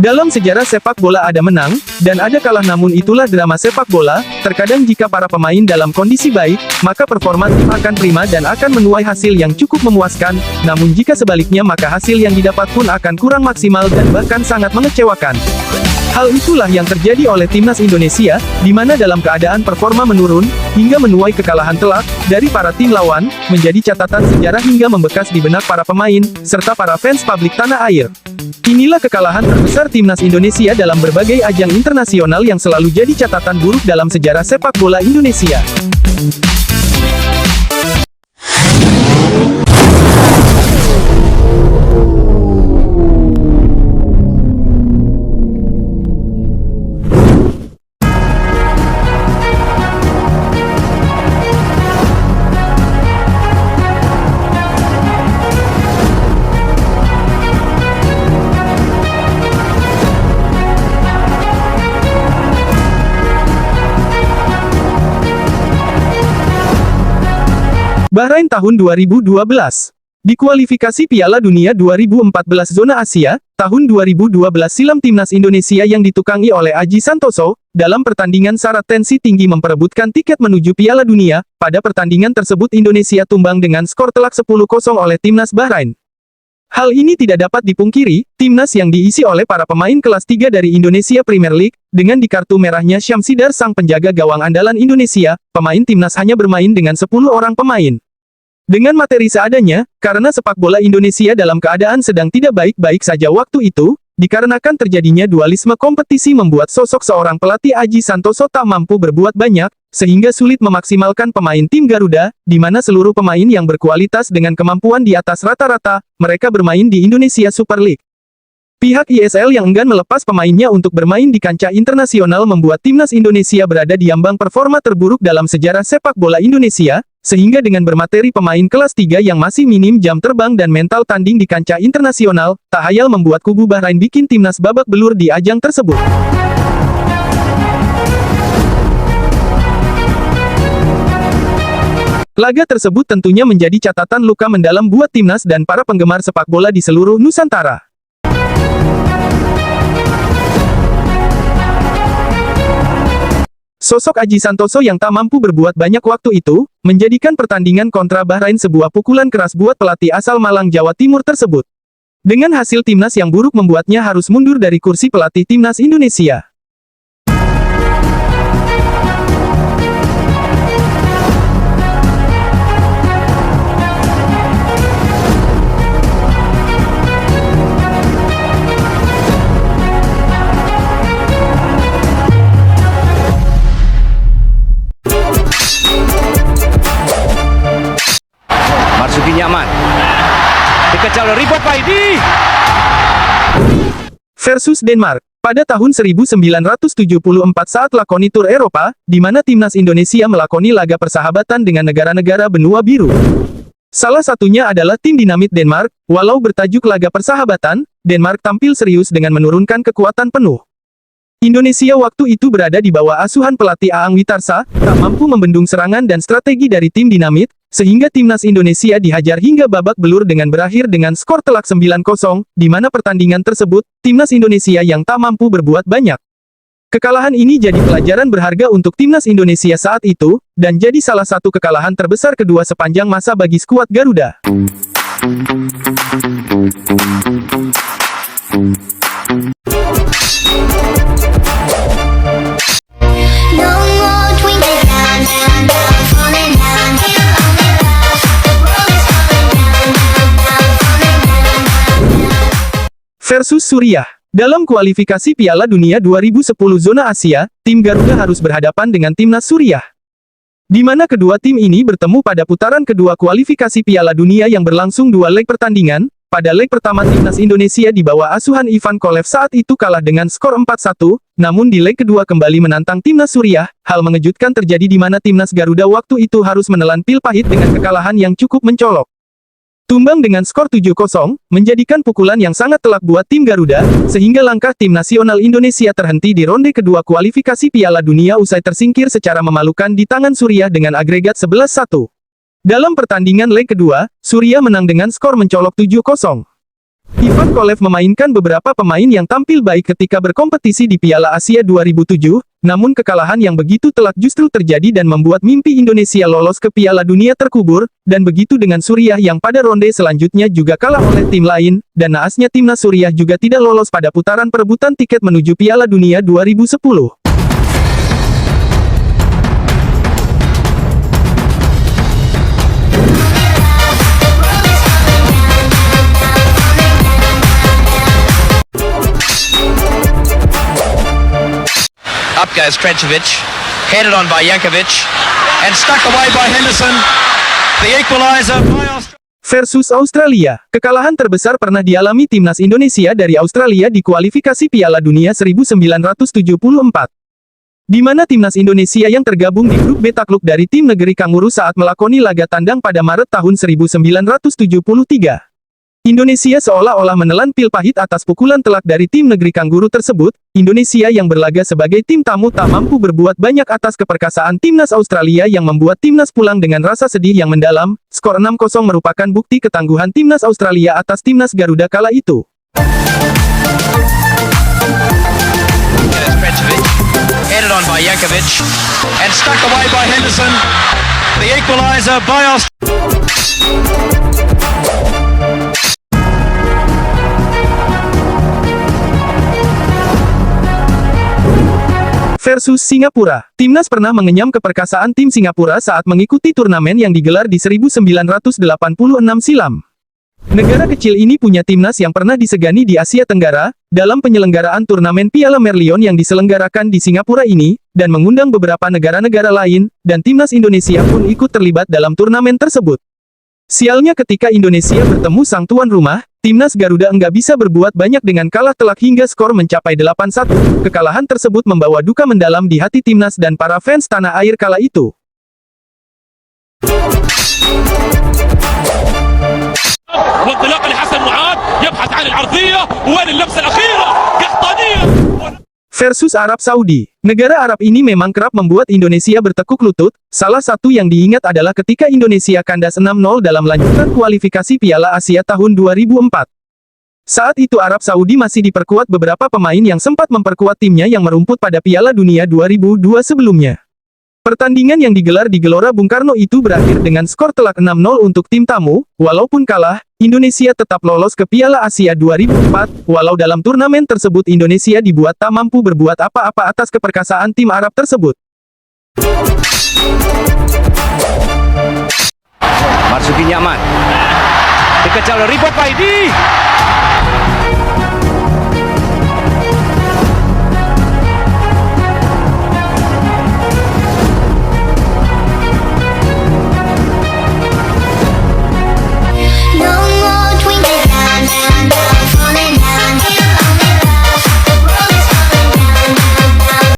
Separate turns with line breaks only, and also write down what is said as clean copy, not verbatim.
Dalam sejarah sepak bola ada menang, dan ada kalah, namun itulah drama sepak bola. Terkadang jika para pemain dalam kondisi baik, maka performa tim akan prima dan akan menuai hasil yang cukup memuaskan, namun jika sebaliknya maka hasil yang didapat pun akan kurang maksimal dan bahkan sangat mengecewakan. Hal itulah yang terjadi oleh timnas Indonesia, di mana dalam keadaan performa menurun, hingga menuai kekalahan telak, dari para tim lawan, menjadi catatan sejarah hingga membekas di benak para pemain, serta para fans publik tanah air. Inilah kekalahan terbesar timnas Indonesia dalam berbagai ajang internasional yang selalu jadi catatan buruk dalam sejarah sepak bola Indonesia. Bahrain tahun 2012. Di kualifikasi Piala Dunia 2014 zona Asia, tahun 2012 silam timnas Indonesia yang ditukangi oleh Aji Santoso, dalam pertandingan syarat tensi tinggi memperebutkan tiket menuju Piala Dunia. Pada pertandingan tersebut Indonesia tumbang dengan skor telak 10-0 oleh timnas Bahrain. Hal ini tidak dapat dipungkiri, timnas yang diisi oleh para pemain kelas 3 dari Indonesia Premier League, dengan di kartu merahnya Syamsidar sang penjaga gawang andalan Indonesia, pemain timnas hanya bermain dengan 10 orang pemain. Dengan materi seadanya, karena sepak bola Indonesia dalam keadaan sedang tidak baik-baik saja waktu itu, dikarenakan terjadinya dualisme kompetisi membuat sosok seorang pelatih Aji Santoso tak mampu berbuat banyak, sehingga sulit memaksimalkan pemain tim Garuda, di mana seluruh pemain yang berkualitas dengan kemampuan di atas rata-rata, mereka bermain di Indonesia Super League. Pihak ISL yang enggan melepas pemainnya untuk bermain di kancah internasional membuat timnas Indonesia berada di ambang performa terburuk dalam sejarah sepak bola Indonesia, sehingga dengan bermateri pemain kelas 3 yang masih minim jam terbang dan mental tanding di kancah internasional, tak hayal membuat kubu Bahrain bikin timnas babak belur di ajang tersebut. Laga tersebut tentunya menjadi catatan luka mendalam buat timnas dan para penggemar sepak bola di seluruh Nusantara. Sosok Aji Santoso yang tak mampu berbuat banyak waktu itu, menjadikan pertandingan kontra Bahrain sebuah pukulan keras buat pelatih asal Malang Jawa Timur tersebut. Dengan hasil timnas yang buruk membuatnya harus mundur dari kursi pelatih timnas Indonesia.
Marzuki nyaman. Dikejar oleh Ribot Paidi.
Versus Denmark. Pada tahun 1974 saat lakoni tur Eropa, di mana timnas Indonesia melakoni laga persahabatan dengan negara-negara benua biru. Salah satunya adalah tim Dinamit Denmark. Walau bertajuk laga persahabatan, Denmark tampil serius dengan menurunkan kekuatan penuh. Indonesia waktu itu berada di bawah asuhan pelatih Aang Witarsa, tak mampu membendung serangan dan strategi dari tim Dinamit, sehingga timnas Indonesia dihajar hingga babak belur dengan berakhir dengan skor telak 9-0, di mana pertandingan tersebut, timnas Indonesia yang tak mampu berbuat banyak. Kekalahan ini jadi pelajaran berharga untuk timnas Indonesia saat itu, dan jadi salah satu kekalahan terbesar kedua sepanjang masa bagi skuad Garuda. Versus Suriah. Dalam kualifikasi Piala Dunia 2010 zona Asia, tim Garuda harus berhadapan dengan timnas Suriah. Di mana kedua tim ini bertemu pada putaran kedua kualifikasi Piala Dunia yang berlangsung 2 leg pertandingan. Pada leg pertama timnas Indonesia di bawah asuhan Ivan Kolev saat itu kalah dengan skor 4-1, namun di leg kedua kembali menantang timnas Suriah. Hal mengejutkan terjadi di mana timnas Garuda waktu itu harus menelan pil pahit dengan kekalahan yang cukup mencolok. Tumbang dengan skor 7-0, menjadikan pukulan yang sangat telak buat tim Garuda, sehingga langkah tim nasional Indonesia terhenti di ronde kedua kualifikasi Piala Dunia usai tersingkir secara memalukan di tangan Suriah dengan agregat 11-1. Dalam pertandingan leg kedua, Suriah menang dengan skor mencolok 7-0. Ivan Kolev memainkan beberapa pemain yang tampil baik ketika berkompetisi di Piala Asia 2007, namun kekalahan yang begitu telak justru terjadi dan membuat mimpi Indonesia lolos ke Piala Dunia terkubur, dan begitu dengan Suriah yang pada ronde selanjutnya juga kalah oleh tim lain, dan naasnya timnas Suriah juga tidak lolos pada putaran perebutan tiket menuju Piala Dunia 2010.
Up goes Trenčević, headed on by Jankovic, and stuck away by Henderson. The equaliser by Australia.
Versus Australia, kekalahan terbesar pernah dialami timnas Indonesia dari Australia di kualifikasi Piala Dunia 1974. Di mana timnas Indonesia yang tergabung di grup B takluk dari tim negeri Kanguru saat melakoni laga tandang pada Maret tahun 1973. Indonesia seolah-olah menelan pil pahit atas pukulan telak dari tim negeri Kanguru tersebut. Indonesia yang berlaga sebagai tim tamu tak mampu berbuat banyak atas keperkasaan timnas Australia yang membuat timnas pulang dengan rasa sedih yang mendalam. Skor 6-0 merupakan bukti ketangguhan timnas Australia atas timnas Garuda kala itu.
Goes Trenčević, headed on by Jankovic, and stuck away by Henderson. The equaliser by Australia.
Versus Singapura, timnas pernah mengenyam keperkasaan tim Singapura saat mengikuti turnamen yang digelar di 1986 silam. Negara kecil ini punya timnas yang pernah disegani di Asia Tenggara, dalam penyelenggaraan turnamen Piala Merlion yang diselenggarakan di Singapura ini, dan mengundang beberapa negara-negara lain, dan timnas Indonesia pun ikut terlibat dalam turnamen tersebut. Sialnya ketika Indonesia bertemu sang tuan rumah, timnas Garuda enggak bisa berbuat banyak dengan kalah telak hingga skor mencapai 8-1. Kekalahan tersebut membawa duka mendalam di hati timnas dan para fans tanah air kala itu.
وانطلاق لحسن معاذ يبحث عن العرضية وين اللمسة الأخيرة قحطانية.
Versus Arab Saudi. Negara Arab ini memang kerap membuat Indonesia bertekuk lutut. Salah satu yang diingat adalah ketika Indonesia kandas 6-0 dalam lanjutan kualifikasi Piala Asia tahun 2004. Saat itu Arab Saudi masih diperkuat beberapa pemain yang sempat memperkuat timnya yang merumput pada Piala Dunia 2002 sebelumnya. Pertandingan yang digelar di Gelora Bung Karno itu berakhir dengan skor telak 6-0 untuk tim tamu. Walaupun kalah, Indonesia tetap lolos ke Piala Asia 2004, walau dalam turnamen tersebut Indonesia dibuat tak mampu berbuat apa-apa atas keperkasaan tim Arab tersebut.
Marzuki nyaman. Dikejar oleh Rivo Paidi.